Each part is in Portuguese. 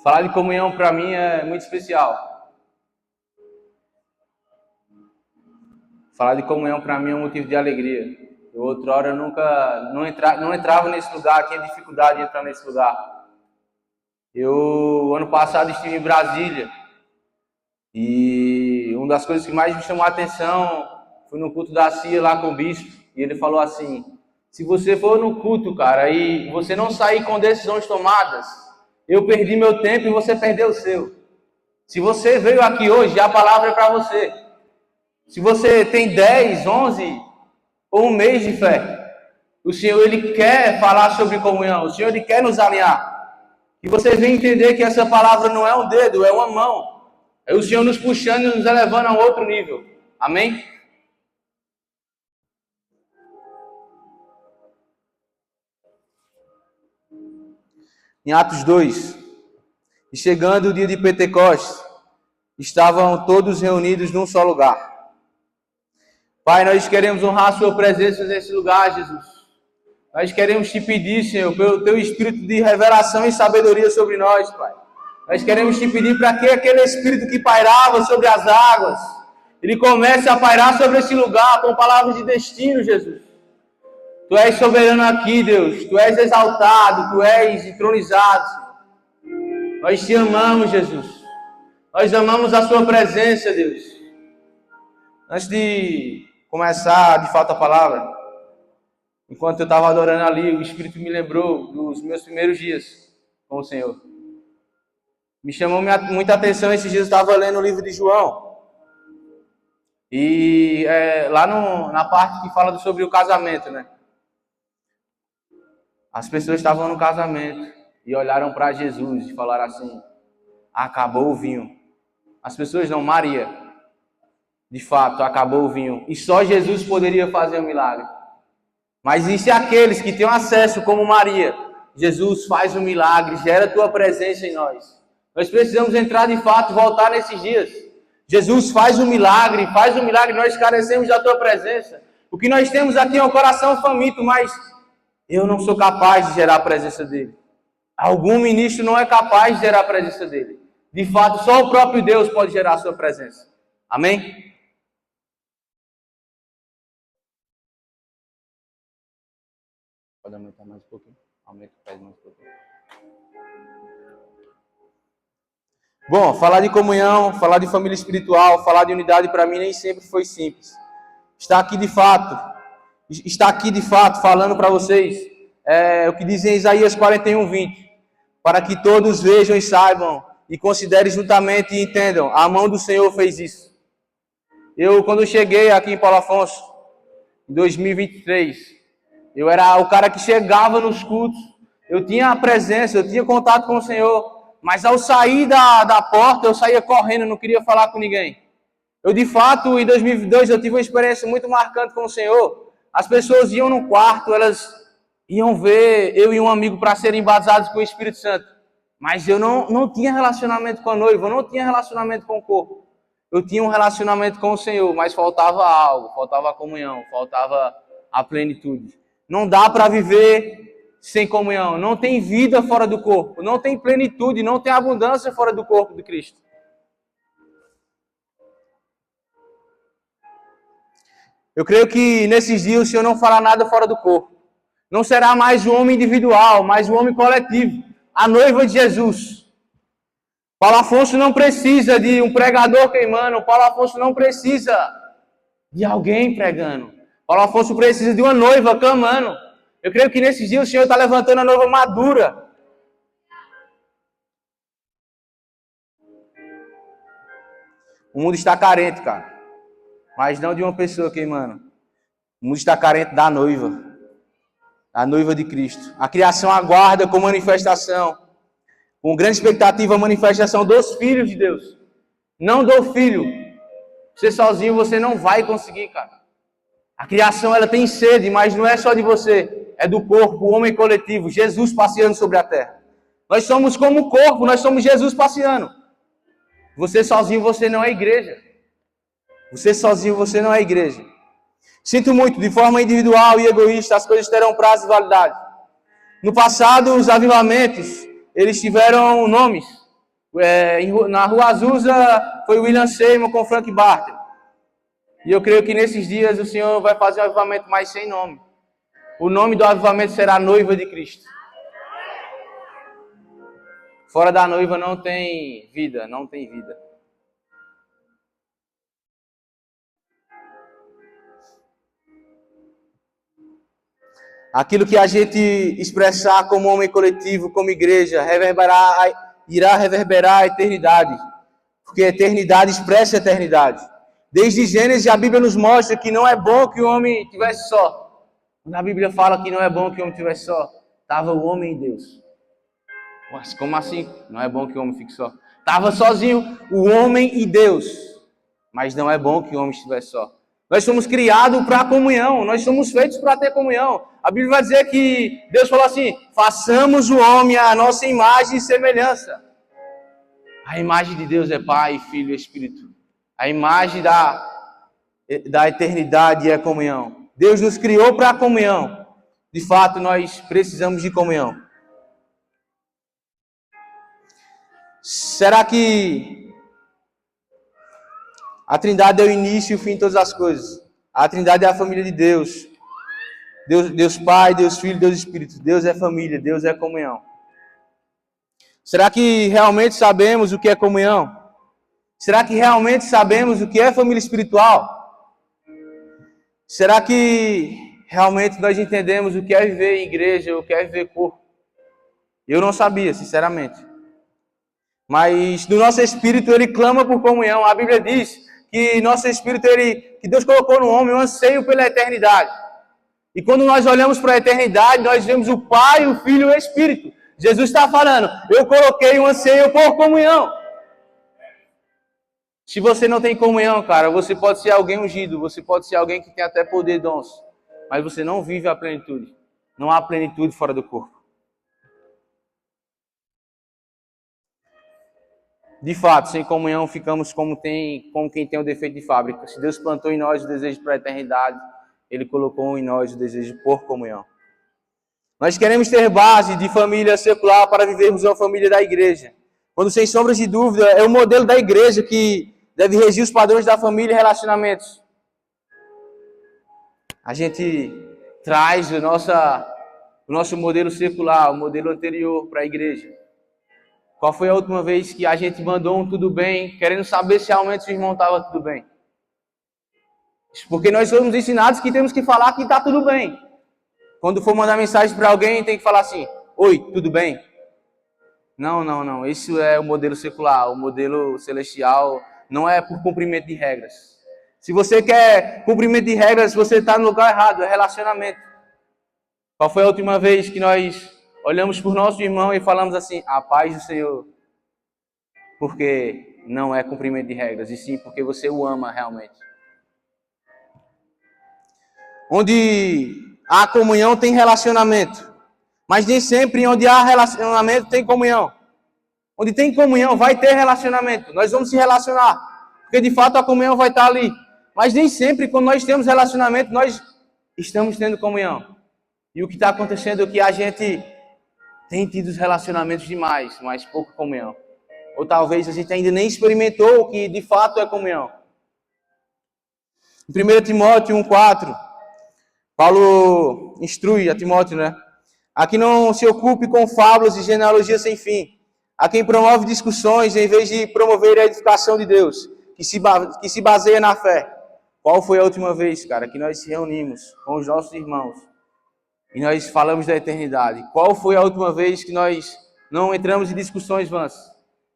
Falar de comunhão para mim é muito especial. Falar de comunhão para mim é um motivo de alegria. Eu, outrora, não entrava nesse lugar, tinha dificuldade de entrar nesse lugar. Eu, ano passado, estive em Brasília e uma das coisas que mais me chamou a atenção foi no culto da CIA lá com o bispo. E ele falou assim: se você for no culto, cara, e você não sair com decisões tomadas, eu perdi meu tempo e você perdeu o seu. Se você veio aqui hoje, a palavra é para você. Se você tem 10, 11 ou um mês de fé, o Senhor, Ele quer falar sobre comunhão. O Senhor, Ele quer nos alinhar. E você vem entender que essa palavra não é um dedo, é uma mão. É o Senhor nos puxando e nos elevando a um outro nível. Amém? Em Atos 2, e chegando o dia de Pentecostes, estavam todos reunidos num só lugar. Pai, nós queremos honrar a sua presença nesse lugar, Jesus. Nós queremos te pedir, Senhor, pelo teu espírito de revelação e sabedoria sobre nós, Pai. Nós queremos te pedir para que aquele espírito que pairava sobre as águas, ele comece a pairar sobre esse lugar com palavras de destino, Jesus. Tu és soberano aqui, Deus. Tu és exaltado, tu és entronizado, Senhor. Nós te amamos, Jesus. Nós amamos a sua presença, Deus. Antes de começar, de fato, a palavra, enquanto eu estava adorando ali, o Espírito me lembrou dos meus primeiros dias com o Senhor. Me chamou muita atenção, esses dias eu estava lendo o livro de João. E lá na parte que fala sobre o casamento, né? As pessoas estavam no casamento e olharam para Jesus e falaram assim: acabou o vinho. As pessoas não, Maria. De fato, acabou o vinho. E só Jesus poderia fazer um milagre. Mas existem aqueles que têm acesso, como Maria. Jesus faz um milagre, gera a tua presença em nós. Nós precisamos entrar de fato, voltar nesses dias. Jesus faz um milagre, nós carecemos da tua presença. O que nós temos aqui é um coração faminto, mas eu não sou capaz de gerar a presença dele. Algum ministro não é capaz de gerar a presença dele. De fato, só o próprio Deus pode gerar a sua presença. Amém? Pode aumentar mais um pouquinho. Aumenta o pé mais um pouquinho. Bom, falar de comunhão, falar de família espiritual, falar de unidade para mim nem sempre foi simples. Está aqui de fato falando para vocês o que diz em Isaías 41:20, para que todos vejam e saibam e considerem juntamente e entendam, a mão do Senhor fez isso. Quando eu cheguei aqui em Paulo Afonso, em 2023, eu era o cara que chegava nos cultos, eu tinha a presença, eu tinha contato com o Senhor, mas ao sair da porta, eu saía correndo, não queria falar com ninguém. De fato, em 2022, eu tive uma experiência muito marcante com o Senhor. As pessoas iam no quarto, elas iam ver eu e um amigo para serem batizados com o Espírito Santo. Mas eu não tinha relacionamento com a noiva, eu não tinha relacionamento com o corpo. Eu tinha um relacionamento com o Senhor, mas faltava algo, faltava a comunhão, faltava a plenitude. Não dá para viver sem comunhão. Não tem vida fora do corpo, não tem plenitude, não tem abundância fora do corpo de Cristo. Eu creio que nesses dias o Senhor não fará nada fora do corpo. Não será mais um homem individual, mas um homem coletivo. A noiva de Jesus. Paulo Afonso não precisa de um pregador queimando. Paulo Afonso não precisa de alguém pregando. Paulo Afonso precisa de uma noiva clamando. Eu creio que nesses dias o Senhor está levantando a noiva madura. O mundo está carente, cara. Mas não de uma pessoa queimando. O mundo está carente da noiva. A noiva de Cristo. A criação aguarda com manifestação, com grande expectativa, a manifestação dos filhos de Deus. Não do filho. Você sozinho, você não vai conseguir, cara. A criação, ela tem sede, mas não é só de você. É do corpo, o homem coletivo. Jesus passeando sobre a terra. Nós somos como o corpo, nós somos Jesus passeando. Você sozinho, você não é igreja. Você sozinho, você não é igreja. Sinto muito, de forma individual e egoísta, as coisas terão prazo de validade. No passado, os avivamentos, eles tiveram nomes. Na Rua Azusa foi William Seymour com Frank Barton. E eu creio que nesses dias o Senhor vai fazer um avivamento mais sem nome. O nome do avivamento será Noiva de Cristo. Fora da noiva não tem vida, não tem vida. Aquilo que a gente expressar como homem coletivo, como igreja, irá reverberar a eternidade. Porque a eternidade expressa a eternidade. Desde Gênesis, a Bíblia nos mostra que não é bom que o homem estivesse só. Quando a Bíblia fala que não é bom que o homem estivesse só, estava o homem e Deus. Mas como assim? Não é bom que o homem fique só. Estava sozinho o homem e Deus. Mas não é bom que o homem estivesse só. Nós somos criados para a comunhão. Nós somos feitos para ter comunhão. A Bíblia vai dizer que Deus falou assim: façamos o homem à nossa imagem e semelhança. A imagem de Deus é Pai, Filho e Espírito. A imagem da eternidade é a comunhão. Deus nos criou para a comunhão. De fato, nós precisamos de comunhão. Será que a Trindade é o início e o fim de todas as coisas? A Trindade é a família de Deus. Deus Pai, Deus Filho, Deus Espírito. Deus é família, Deus é comunhão. Será que realmente sabemos o que é comunhão? Será que realmente sabemos o que é família espiritual? Será que realmente nós entendemos o que é viver em igreja, o que é viver corpo? Eu não sabia, sinceramente. Mas no nosso espírito ele clama por comunhão. A Bíblia diz que nosso espírito, que Deus colocou no homem um anseio pela eternidade. E quando nós olhamos para a eternidade, nós vemos o Pai, o Filho e o Espírito. Jesus está falando: eu coloquei um anseio por comunhão. Se você não tem comunhão, cara, você pode ser alguém ungido, você pode ser alguém que tem até poder e dons, mas você não vive a plenitude. Não há plenitude fora do corpo. De fato, sem comunhão, ficamos como quem tem o defeito de fábrica. Se Deus plantou em nós o desejo para a eternidade, Ele colocou em nós o desejo por comunhão. Nós queremos ter base de família secular para vivermos uma família da igreja. Quando, sem sombras de dúvida, é o modelo da igreja que deve regir os padrões da família e relacionamentos. A gente traz o nosso modelo secular, o modelo anterior para a igreja. Qual foi a última vez que a gente mandou um tudo bem, querendo saber se realmente o irmão estava tudo bem? Porque nós somos ensinados que temos que falar que está tudo bem. Quando for mandar mensagem para alguém, tem que falar assim: oi, tudo bem? Não. Isso é o modelo secular. O modelo celestial não é por cumprimento de regras. Se você quer cumprimento de regras, você está no lugar errado. É relacionamento. Qual foi a última vez que nós olhamos por nosso irmão e falamos assim: a paz do Senhor? Porque não é cumprimento de regras, e sim porque você o ama realmente. Onde há comunhão tem relacionamento. Mas nem sempre onde há relacionamento tem comunhão. Onde tem comunhão vai ter relacionamento. Nós vamos se relacionar. Porque de fato a comunhão vai estar ali. Mas nem sempre quando nós temos relacionamento, nós estamos tendo comunhão. E o que está acontecendo é que a gente tem tido os relacionamentos demais, mas pouca comunhão. Ou talvez a gente ainda nem experimentou o que de fato é comunhão. Em 1 Timóteo 1,4, Paulo instrui a Timóteo, né? A que não se ocupe com fábulas e genealogias sem fim. A quem promove discussões em vez de promover a edificação de Deus, que se baseia na fé. Qual foi a última vez, cara, que nós se reunimos com os nossos irmãos e nós falamos da eternidade? Qual foi a última vez que nós não entramos em discussões vãs?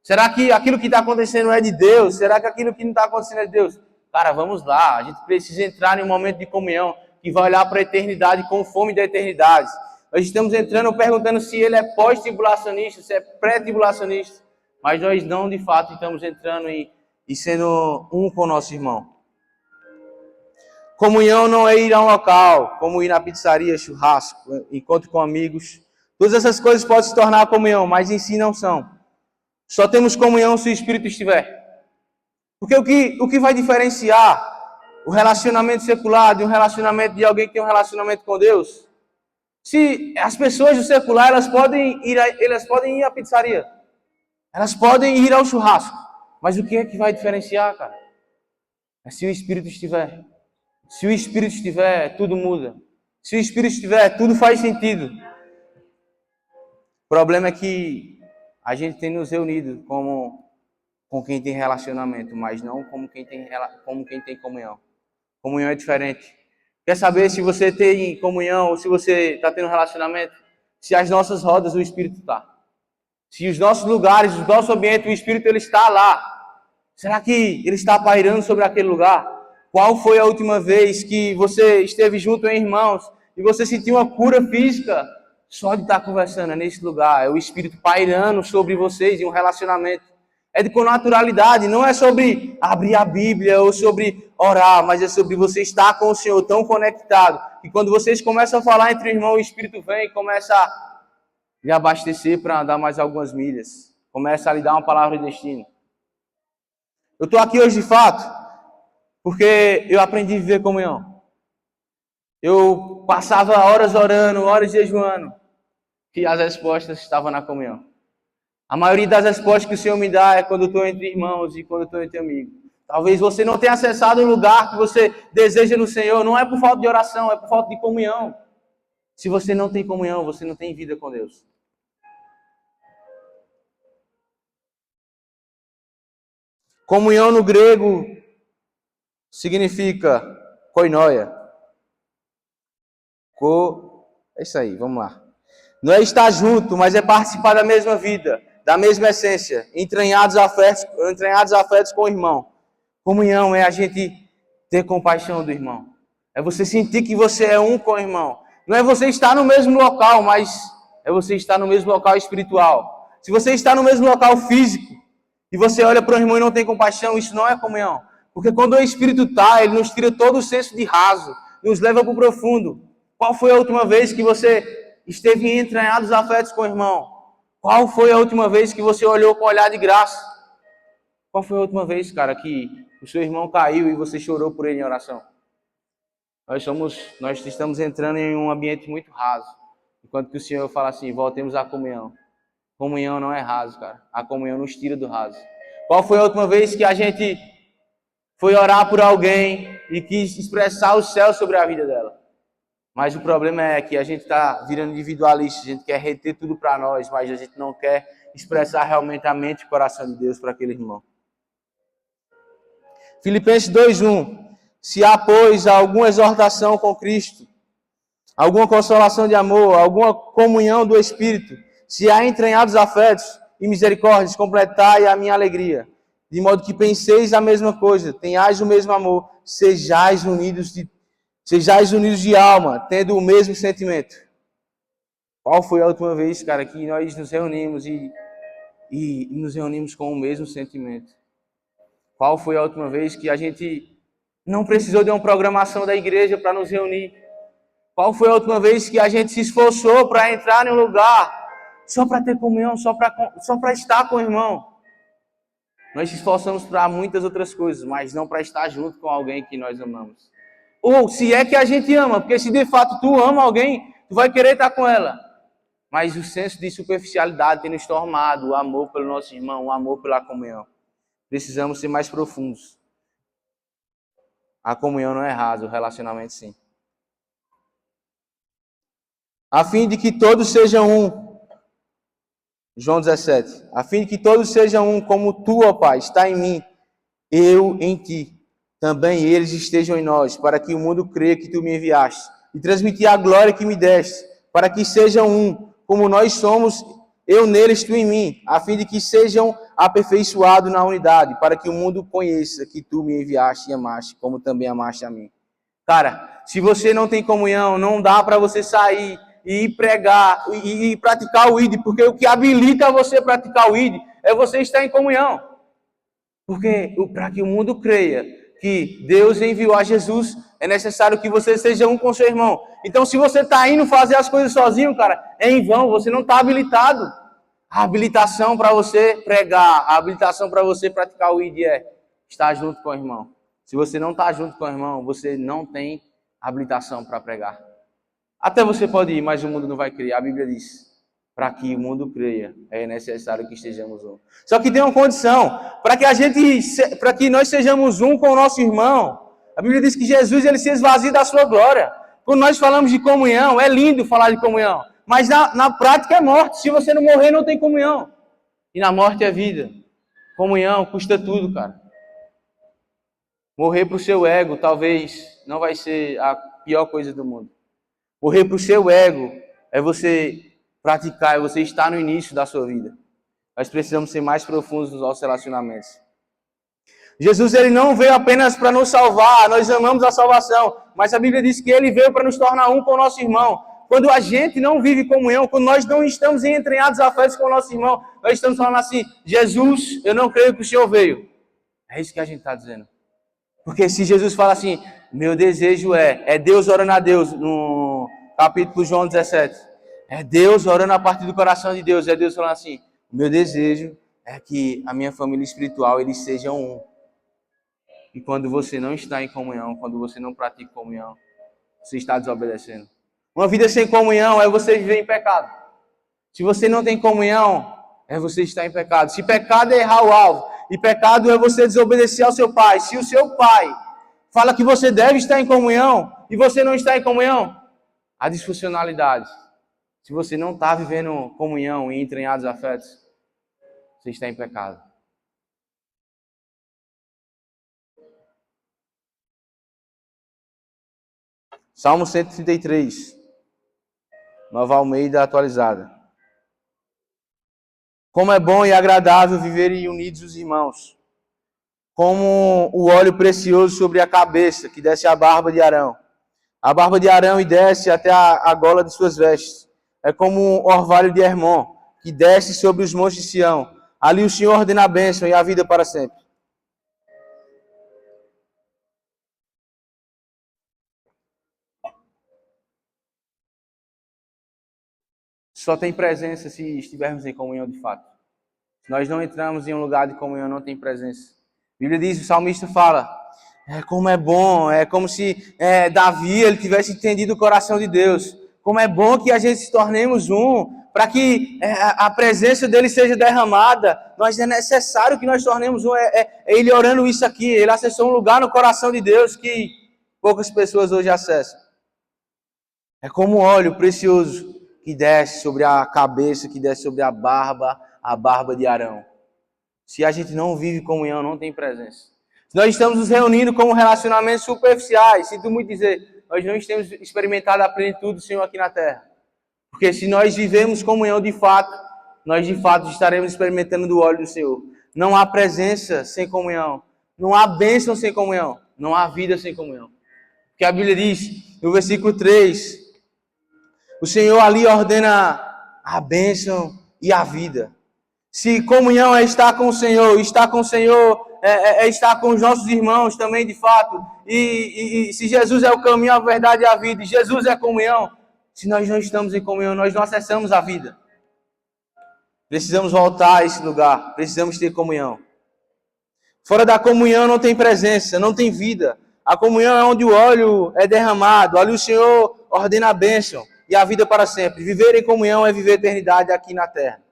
Será que aquilo que está acontecendo é de Deus? Será que aquilo que não está acontecendo é de Deus? Cara, vamos lá. A gente precisa entrar em um momento de comunhão que vai olhar para a eternidade com fome da eternidade. Nós estamos entrando perguntando se ele é pós-tribulacionista, se é pré-tribulacionista. Mas nós não, de fato, estamos entrando e sendo um com o nosso irmão. Comunhão não é ir a um local, como ir na pizzaria, churrasco, encontro com amigos. Todas essas coisas podem se tornar comunhão, mas em si não são. Só temos comunhão se o Espírito estiver. Porque o que vai diferenciar o relacionamento secular de um relacionamento de alguém que tem um relacionamento com Deus? Se as pessoas do secular, elas podem ir à pizzaria. Elas podem ir ao churrasco. Mas o que é que vai diferenciar, cara? É se o Espírito estiver. Se o Espírito estiver, tudo muda. Se o Espírito estiver, tudo faz sentido. O problema é que a gente tem nos reunido com quem tem relacionamento, mas não como quem tem comunhão. Comunhão é diferente. Quer saber se você tem comunhão ou se você está tendo relacionamento? Se as nossas rodas o Espírito está. Se os nossos lugares, o nosso ambiente, o Espírito ele está lá. Será que ele está pairando sobre aquele lugar? Qual foi a última vez que você esteve junto em irmãos e você sentiu uma cura física só de estar conversando nesse lugar? É o Espírito pairando sobre vocês em um relacionamento. É de com naturalidade, não é sobre abrir a Bíblia ou sobre orar, mas é sobre você estar com o Senhor tão conectado que quando vocês começam a falar entre irmãos, o Espírito vem e começa a lhe abastecer para andar mais algumas milhas. Começa a lhe dar uma palavra de destino. Eu estou aqui hoje de fato porque eu aprendi a viver comunhão. Eu passava horas orando, horas jejuando, que as respostas estavam na comunhão. A maioria das respostas que o Senhor me dá é quando eu estou entre irmãos e quando eu estou entre amigos. Talvez você não tenha acessado o lugar que você deseja no Senhor, não é por falta de oração, é por falta de comunhão. Se você não tem comunhão, você não tem vida com Deus. Comunhão no grego significa koinoia. É isso aí, vamos lá. Não é estar junto, mas é participar da mesma vida, da mesma essência, entranhados afetos com o irmão. Comunhão é a gente ter compaixão do irmão. É você sentir que você é um com o irmão. Não é você estar no mesmo local, mas é você estar no mesmo local espiritual. Se você está no mesmo local físico e você olha para o irmão e não tem compaixão, isso não é comunhão. Porque quando o Espírito está, ele nos tira todo o senso de raso, nos leva para o profundo. Qual foi a última vez que você esteve em entranhados afetos com o irmão? Qual foi a última vez que você olhou com um olhar de graça? Qual foi a última vez, cara, que o seu irmão caiu e você chorou por ele em oração? Nós estamos entrando em um ambiente muito raso. Enquanto que o Senhor fala assim, voltemos à comunhão. Comunhão não é raso, cara. A comunhão nos tira do raso. Qual foi a última vez que a gente foi orar por alguém e quis expressar o céu sobre a vida dela? Mas o problema é que a gente está virando individualista, a gente quer reter tudo para nós, mas a gente não quer expressar realmente a mente e o coração de Deus para aquele irmão. Filipenses 2:1. Se há, pois, alguma exortação com Cristo, alguma consolação de amor, alguma comunhão do Espírito, se há entranhados afetos e misericórdias, completai a minha alegria, de modo que penseis a mesma coisa, tenhais o mesmo amor, sejais unidos de alma, tendo o mesmo sentimento. Qual foi a última vez, cara, que nós nos reunimos e nos reunimos com o mesmo sentimento? Qual foi a última vez que a gente não precisou de uma programação da igreja para nos reunir? Qual foi a última vez que a gente se esforçou para entrar em um lugar só para ter comunhão, só para estar com o irmão? Nós se esforçamos para muitas outras coisas, mas não para estar junto com alguém que nós amamos. Ou se é que a gente ama, porque se de fato tu ama alguém, tu vai querer estar com ela. Mas o senso de superficialidade tem nos tomado, o amor pelo nosso irmão, o amor pela comunhão. Precisamos ser mais profundos. A comunhão não é rasa, o relacionamento sim. A fim de que todos sejam um. João 17. A fim de que todos sejam um, como tu, ó Pai, está em mim, eu em ti. Também eles estejam em nós, para que o mundo creia que tu me enviaste. E transmitir a glória que me deste, para que sejam um, como nós somos, eu neles, tu em mim, a fim de que sejam aperfeiçoados na unidade, para que o mundo conheça que tu me enviaste e amaste, como também amaste a mim. Cara, se você não tem comunhão, não dá para você sair e ir pregar e praticar o ID, porque o que habilita você a praticar o ID é você estar em comunhão. Porque para que o mundo creia que Deus enviou a Jesus, é necessário que você seja um com seu irmão. Então, se você está indo fazer as coisas sozinho, cara, é em vão, você não está habilitado. A habilitação para você pregar, a habilitação para você praticar o ID é estar junto com o irmão. Se você não está junto com o irmão, você não tem habilitação para pregar. Até você pode ir, mas o mundo não vai crer. A Bíblia diz. para que o mundo creia, é necessário que estejamos um. Só que tem uma condição, para que nós sejamos um com o nosso irmão. A Bíblia diz que Jesus ele se esvazia da sua glória. Quando nós falamos de comunhão, é lindo falar de comunhão, mas na prática é morte. Se você não morrer, não tem comunhão. E na morte é vida. Comunhão custa tudo, cara. Morrer para o seu ego talvez não vai ser a pior coisa do mundo. Morrer para o seu ego é você praticar, é você estar no início da sua vida. Nós precisamos ser mais profundos nos nossos relacionamentos. Jesus ele não veio apenas para nos salvar, nós amamos a salvação, mas a Bíblia diz que ele veio para nos tornar um com o nosso irmão. Quando a gente não vive comunhão, quando nós não estamos em entranhados afetos com o nosso irmão, nós estamos falando assim, Jesus, eu não creio que o Senhor veio. É isso que a gente está dizendo. Porque se Jesus fala assim, meu desejo é Deus orando a Deus, no capítulo João 17, é Deus orando a partir do coração de Deus, é Deus falando assim, o meu desejo é que a minha família espiritual, eles sejam um. E quando você não está em comunhão, quando você não pratica comunhão, você está desobedecendo. Uma vida sem comunhão é você viver em pecado. Se você não tem comunhão, é você estar em pecado. Se pecado é errar o alvo, e pecado é você desobedecer ao seu pai. Se o seu pai fala que você deve estar em comunhão, e você não está em comunhão, a disfuncionalidade. Se você não está vivendo comunhão e entranhados afetos, você está em pecado. Salmo 133, Nova Almeida atualizada. Como é bom e agradável viverem unidos os irmãos, como o óleo precioso sobre a cabeça, que desce a barba de Arão. A barba de Arão e desce até a gola de suas vestes. É como o orvalho de Hermon, que desce sobre os montes de Sião. Ali o Senhor ordena a bênção e a vida para sempre. Só tem presença se estivermos em comunhão de fato. Se nós não entramos em um lugar de comunhão, não tem presença. A Bíblia diz, o salmista fala, como é bom, é como se Davi ele tivesse entendido o coração de Deus. Como é bom que a gente se tornemos um, para que a presença dele seja derramada. Nós é necessário que nós tornemos um. Ele orando isso aqui, ele acessou um lugar no coração de Deus que poucas pessoas hoje acessam. É como um óleo precioso que desce sobre a cabeça, que desce sobre a barba de Arão. Se a gente não vive comunhão, não tem presença. Se nós estamos nos reunindo como relacionamentos superficiais, sinto muito dizer, nós não temos experimentado a plenitude do Senhor aqui na terra. Porque se nós vivemos comunhão de fato, nós de fato estaremos experimentando do óleo do Senhor. Não há presença sem comunhão. Não há bênção sem comunhão. Não há vida sem comunhão. Porque a Bíblia diz, no versículo 3, o Senhor ali ordena a bênção e a vida. Se comunhão é estar com o Senhor é estar com os nossos irmãos também de fato. E se Jesus é o caminho, a verdade e a vida, e Jesus é a comunhão, se nós não estamos em comunhão, nós não acessamos a vida. Precisamos voltar a esse lugar, precisamos ter comunhão. Fora da comunhão não tem presença, não tem vida. A comunhão é onde o óleo é derramado, ali o Senhor ordena a bênção e a vida para sempre. Viver em comunhão é viver a eternidade aqui na terra.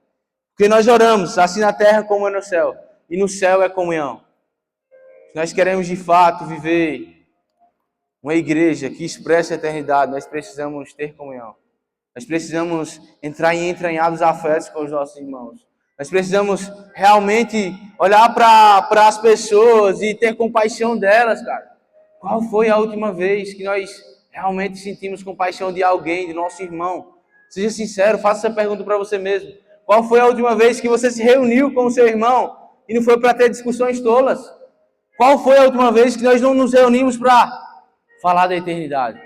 Porque nós oramos, assim na terra como é no céu. E no céu é comunhão. Se nós queremos de fato viver uma igreja que expressa a eternidade, nós precisamos ter comunhão. Nós precisamos entrar em entranhados afetos com os nossos irmãos. Nós precisamos realmente olhar para as pessoas e ter compaixão delas, cara. Qual foi a última vez que nós realmente sentimos compaixão de alguém, de nosso irmão? Seja sincero, faça essa pergunta para você mesmo. Qual foi a última vez que você se reuniu com o seu irmão e não foi para ter discussões tolas? Qual foi a última vez que nós não nos reunimos para falar da eternidade?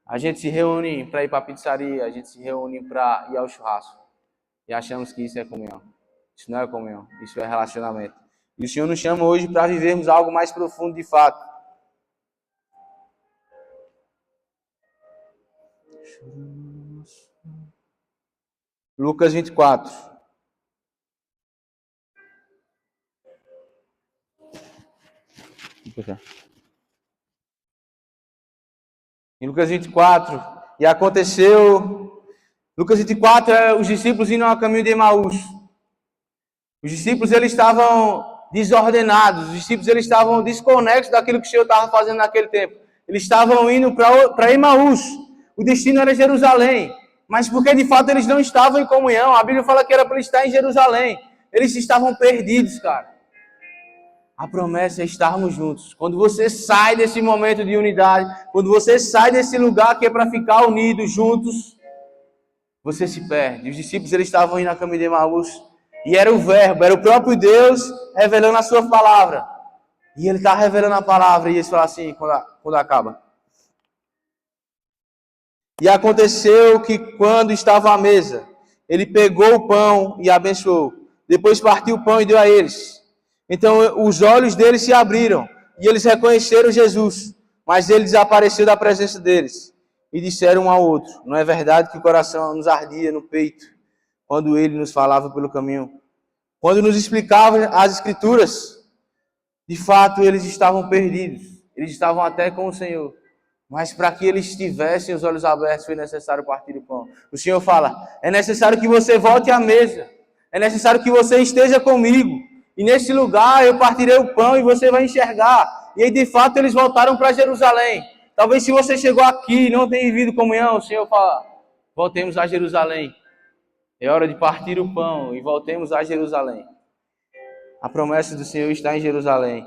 A gente se reúne para ir para a pizzaria, a gente se reúne para ir ao churrasco. E achamos que isso é comunhão. Isso não é comunhão, isso é relacionamento. E o Senhor nos chama hoje para vivermos algo mais profundo de fato. Lucas 24. Em Lucas 24, e aconteceu Lucas 24 é os discípulos indo ao caminho de Emaús. Os discípulos eles estavam desordenados, os discípulos eles estavam desconexos daquilo que o Senhor estava fazendo naquele tempo. Eles estavam indo para Emaús. O destino era Jerusalém. Mas porque de fato eles não estavam em comunhão, a Bíblia fala que era para eles estar em Jerusalém. Eles estavam perdidos, cara. A promessa é estarmos juntos. Quando você sai desse momento de unidade, quando você sai desse lugar que é para ficar unidos juntos, você se perde. Os discípulos eles estavam indo na caminho de Emaús e era o Verbo, era o próprio Deus revelando a sua palavra. E ele está revelando a palavra e eles falam assim quando acaba. E aconteceu que quando estava à mesa, ele pegou o pão e abençoou. Depois partiu o pão e deu a eles. Então os olhos deles se abriram e eles reconheceram Jesus, mas ele desapareceu da presença deles e disseram um ao outro: não é verdade que o coração nos ardia no peito quando ele nos falava pelo caminho? Quando nos explicava as Escrituras, de fato eles estavam perdidos, eles estavam até com o Senhor, mas para que eles tivessem os olhos abertos foi necessário partir o pão. O Senhor fala: é necessário que você volte à mesa, é necessário que você esteja comigo. E nesse lugar eu partirei o pão e você vai enxergar. E aí de fato eles voltaram para Jerusalém. Talvez se você chegou aqui e não tem vivido comunhão, o Senhor fala: voltemos a Jerusalém. É hora de partir o pão e voltemos a Jerusalém. A promessa do Senhor está em Jerusalém.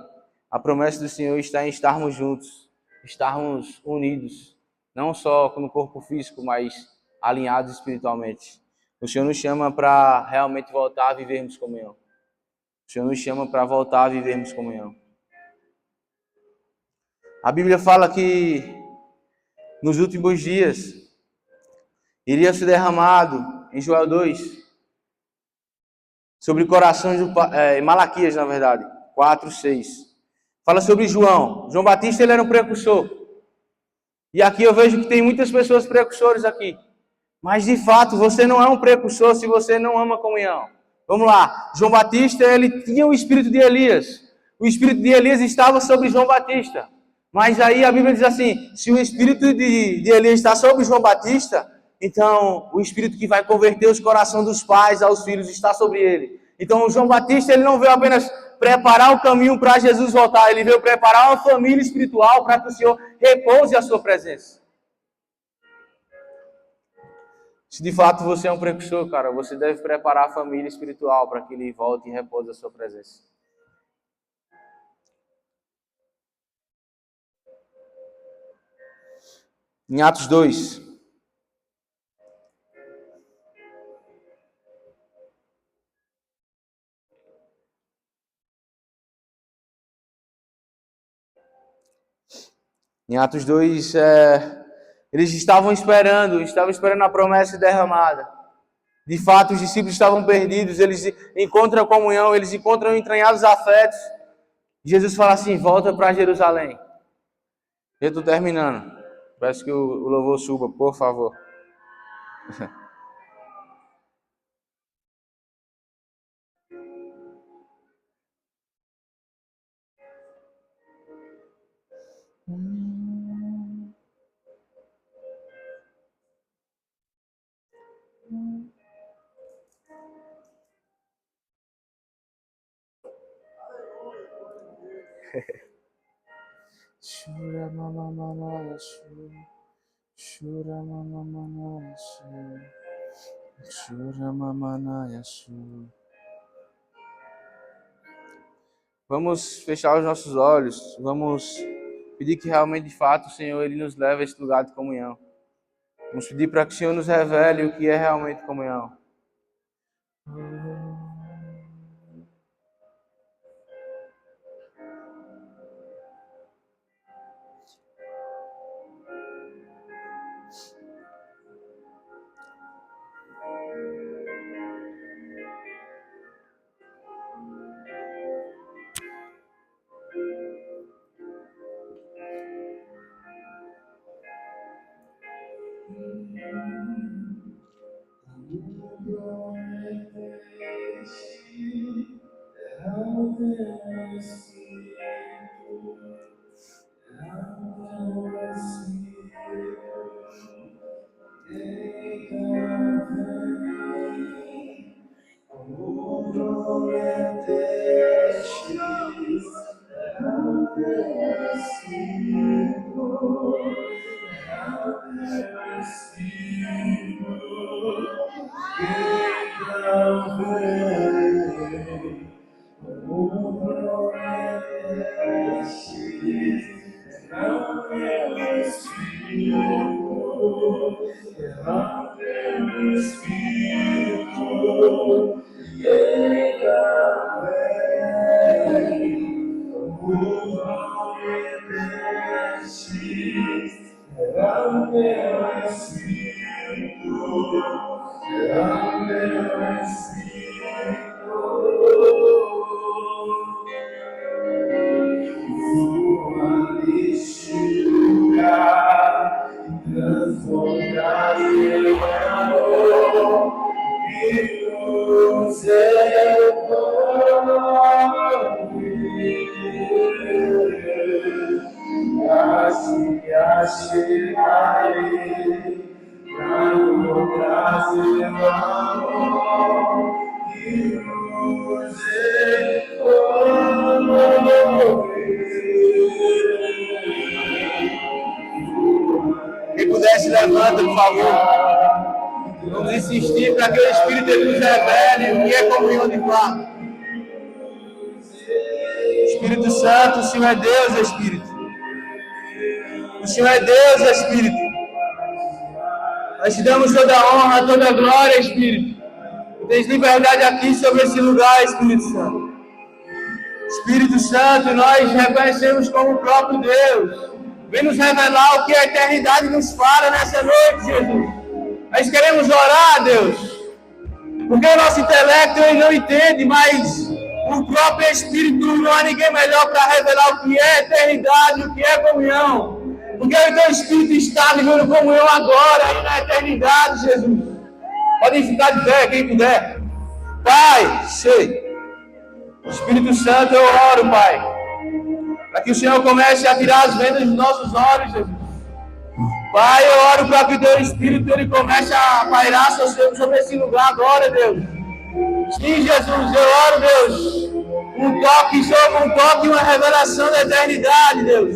A promessa do Senhor está em estarmos juntos, estarmos unidos. Não só no corpo físico, mas alinhados espiritualmente. O Senhor nos chama para realmente voltar a vivermos comunhão. O Senhor nos chama para voltar a vivermos comunhão. A Bíblia fala que nos últimos dias iria ser derramado, em Joel 2, sobre corações de Malaquias, na verdade, 4, 6. Fala sobre João. João Batista ele era um precursor. E aqui eu vejo que tem muitas pessoas precursores aqui. Mas de fato, você não é um precursor se você não ama comunhão. Vamos lá. João Batista, ele tinha o espírito de Elias. O espírito de Elias estava sobre João Batista. Mas aí a Bíblia diz assim: se o espírito de Elias está sobre João Batista, então o espírito que vai converter os corações dos pais aos filhos está sobre ele. Então o João Batista ele não veio apenas preparar o caminho para Jesus voltar, ele veio preparar uma família espiritual para que o Senhor repouse a sua presença. Se de fato você é um precursor, cara, você deve preparar a família espiritual para que ele volte e repouse a sua presença. Em Atos 2. Em Atos 2, eles estavam esperando a promessa derramada. De fato, os discípulos estavam perdidos, eles encontram a comunhão, eles encontram entranhados afetos. Jesus fala assim: volta para Jerusalém. Eu estou terminando. Peço que o louvor suba, por favor. Shura mama mana shura mama mana shura mama mana. Vamos fechar os nossos olhos, vamos pedir que realmente, de fato, o Senhor ele nos leve a esse lugar de comunhão. Vamos pedir para que o Senhor nos revele o que é realmente comunhão. Quem puder se levanta, por favor. Vamos insistir para que o Espírito ele nos revele o que é comunhão de fato. Espírito Santo, o Senhor é Deus, Espírito. O Senhor é Deus, Espírito. Nós te damos toda a honra, toda a glória, Espírito. Tens liberdade aqui sobre esse lugar, Espírito Santo. Espírito Santo, nós reconhecemos como o próprio Deus. Vem nos revelar o que a eternidade nos fala nessa noite, Jesus. Nós queremos orar, Deus, porque o nosso intelecto ele não entende, mas o próprio Espírito não há ninguém melhor para revelar o que é eternidade, o que é comunhão. Porque o teu Espírito está vivendo comunhão agora e na eternidade, Jesus. Podem ficar de pé, quem puder. Pai, Espírito Santo, eu oro, Pai, para que o Senhor comece a tirar as vendas dos nossos olhos, Jesus. Pai, eu oro para que o teu Espírito ele comece a pairar sobre esse lugar agora, Deus. Sim, Jesus, eu oro, Deus, um toque, uma revelação da eternidade, Deus.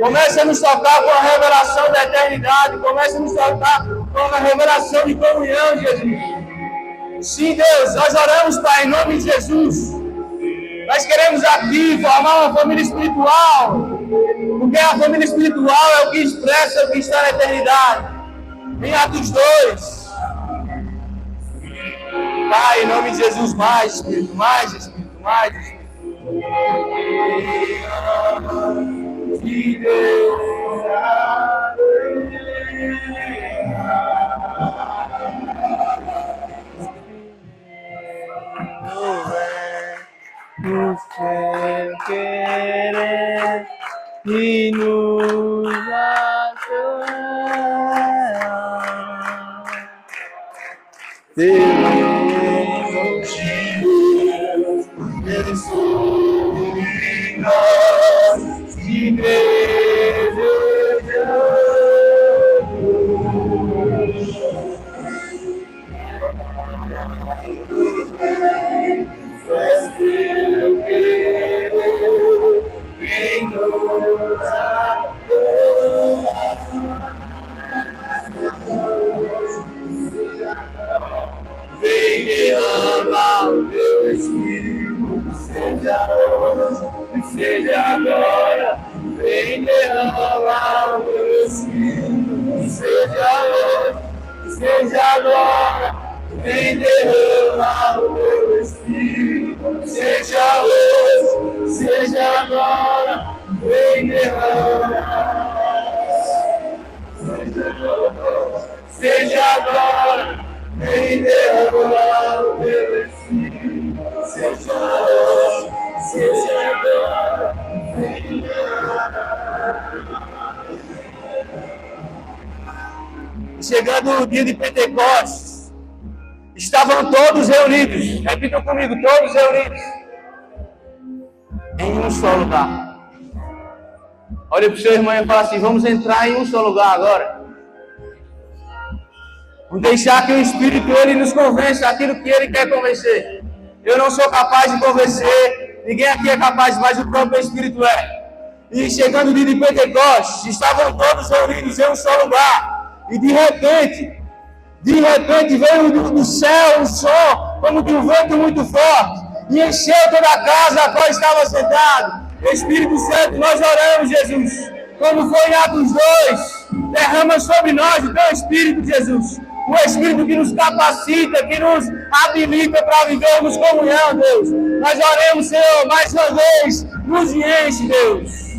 Comece a nos tocar com a revelação da eternidade, comece a nos tocar com a revelação de comunhão, Jesus. Sim, Deus, nós oramos, Pai, em nome de Jesus. Nós queremos aqui formar uma família espiritual, porque a família espiritual é o que expressa o que está na eternidade. Em Atos 2. Pai, em nome de Jesus, mais Espírito, mais Espírito, mais Espírito. Que Deus nos querer e nos adorar. Deus, eles sobre nós te vem derramar o teu Espírito, seja agora, vem derramar o teu Espírito, seja hoje, seja agora, vem derramar o teu Espírito, seja hoje, seja agora, vem derramar, seja agora, vem derramar o teu Espírito, seja hoje, seja agora, vem derramar. Chegando o dia de Pentecostes, estavam todos reunidos, repitam comigo, todos reunidos, em um só lugar. Olha para o seu irmão e fala assim, vamos entrar em um só lugar agora. Vamos deixar que o Espírito ele nos convença aquilo que ele quer convencer. Eu não sou capaz de convencer, ninguém aqui é capaz, mas o próprio Espírito é. E chegando o dia de Pentecostes, estavam todos reunidos em um só lugar. E de repente veio do céu um som, como de um vento muito forte, e encheu toda a casa a qual estava sentado. Espírito Santo, nós oramos, Jesus, como foi em Atos 2, derrama sobre nós o teu Espírito, Jesus. O Espírito que nos capacita, que nos habilita para vivermos comunhão, Deus. Nós oramos, Senhor, mais uma vez, nos enche, Deus.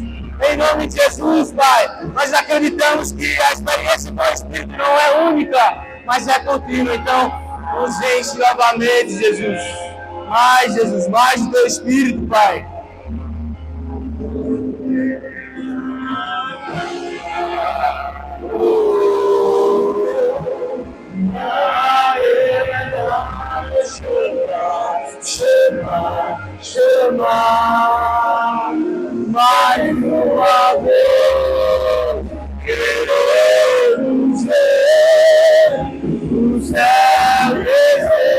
Em nome de Jesus, Pai, nós acreditamos que a experiência com o Espírito não é única, mas é contínua. Então, nos enche novamente, Jesus. Mais, Jesus, mais do teu Espírito, Pai. Chama, mais uma vez, queremos ver o céu descer.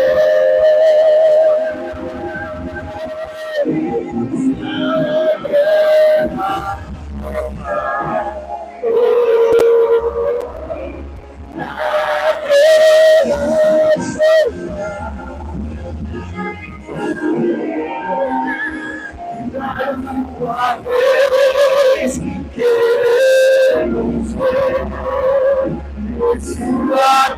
Queremos ver sua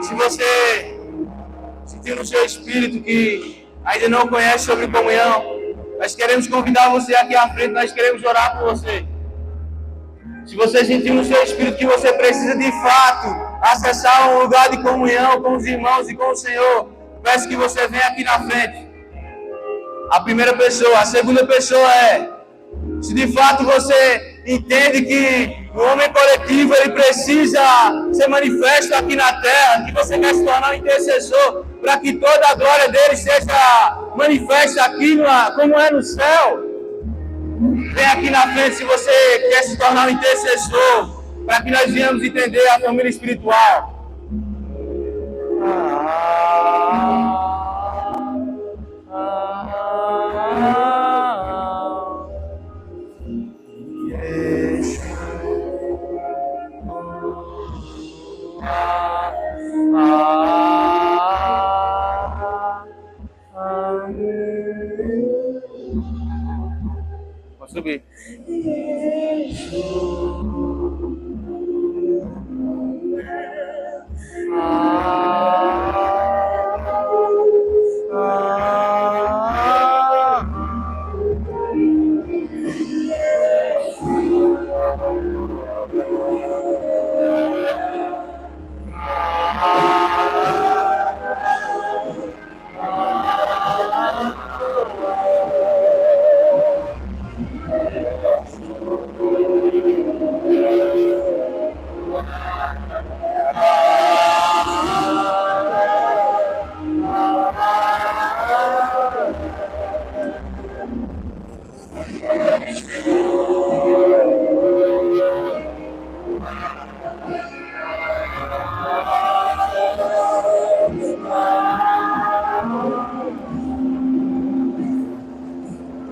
Se você sentir no seu espírito que ainda não conhece sobre comunhão, nós queremos convidar você aqui à frente, nós queremos orar por você. Se você sentir no seu espírito que você precisa de fato acessar um lugar de comunhão com os irmãos e com o Senhor, peço que você venha aqui na frente. A primeira pessoa. A segunda pessoa é: se de fato você entende que o homem coletivo ele precisa ser manifesto aqui na terra, que você quer se tornar um intercessor para que toda a glória dele seja manifesta aqui como é no céu, vem aqui na frente. Se você quer se tornar um intercessor, para que nós venhamos entender a família espiritual. Pode subir.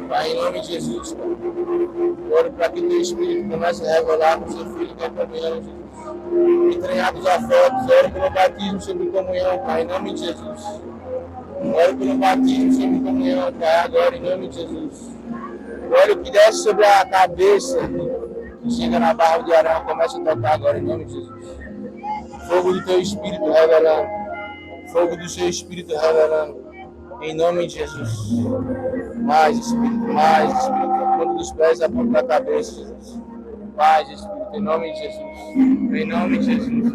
Pai, em nome de Jesus, Pai, oro para que teu Espírito comece a revelar com seu Filho que é comunhão, Jesus. Entranhados afetos, oro pelo batismo sobre comunhão, Pai, em nome de Jesus. Oro pelo batismo sobre comunhão, Pai, agora em nome de Jesus. Oro que desce sobre a cabeça, que chega na barra de Arão, comece a tocar agora em nome de Jesus. Fogo do teu Espírito revelando, fogo do seu Espírito revelando, em nome de Jesus. Mais Espírito, ponta dos pés, a ponta da cabeça, Jesus. Mais Espírito, em nome de Jesus. Em nome de Jesus.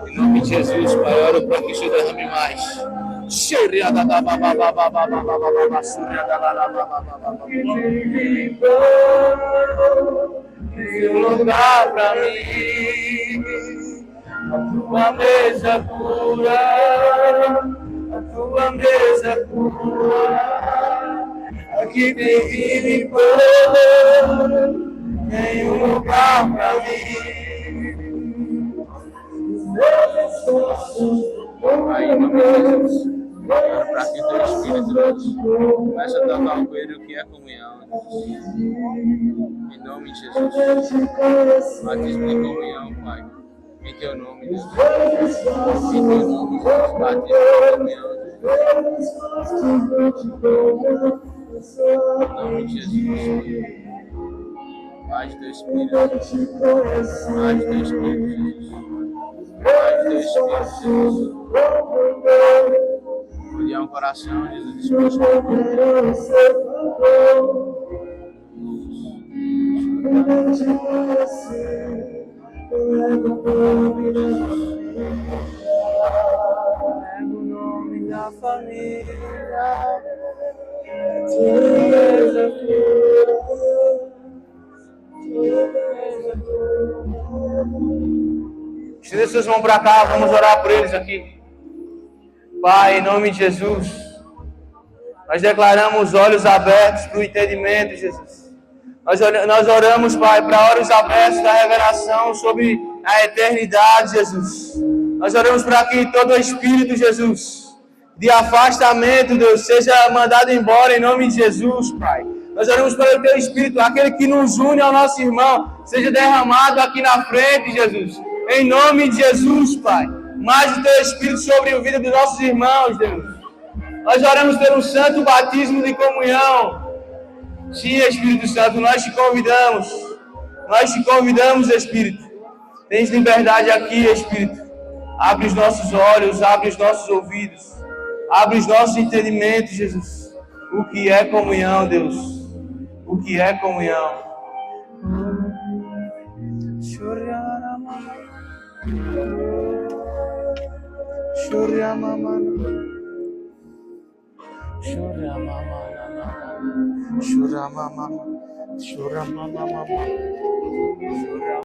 Em nome de Jesus, Pai, oro para que o Senhor derrame mais. Um lugar para mim, a tua mesa pura, a tua tua mesa pura. Aqui tem vida e pão, nenhum lugar pra mim. Pai, em nome de Jesus, oro para que o teu Espírito, Deus, comece a tocar o coelho que é comunhão, Deus. Em nome de Jesus, batismo de comunhão, Pai. Em teu nome, Deus. Em teu nome, Deus. Batismo de comunhão, Deus. Em nome de Jesus. Pai de teu Espírito. Pai de teu Espírito, Jesus. Pai de teu Espírito, Jesus. Olhar um coração, Jesus, disposto para o Pega o nome da família, estenda suas mãos para cá, vamos orar por eles aqui. Pai, em nome de Jesus, nós declaramos olhos abertos para o entendimento, Jesus. Nós oramos, Pai, para olhos abertos da revelação sobre a eternidade, Jesus. Nós oramos para que todo espírito, Jesus, de afastamento, Deus, seja mandado embora em nome de Jesus, Pai. Nós oramos para o teu Espírito, aquele que nos une ao nosso irmão, seja derramado aqui na frente, Jesus. Em nome de Jesus, Pai. Mais o teu Espírito sobre a vida dos nossos irmãos, Deus. Nós oramos pelo santo batismo de comunhão. Sim, Espírito Santo, nós te convidamos. Nós te convidamos, Espírito. Tens liberdade aqui, Espírito. Abre os nossos olhos, abre os nossos ouvidos. Abre os nossos entendimentos, Jesus. O que é comunhão, Deus? O que é comunhão?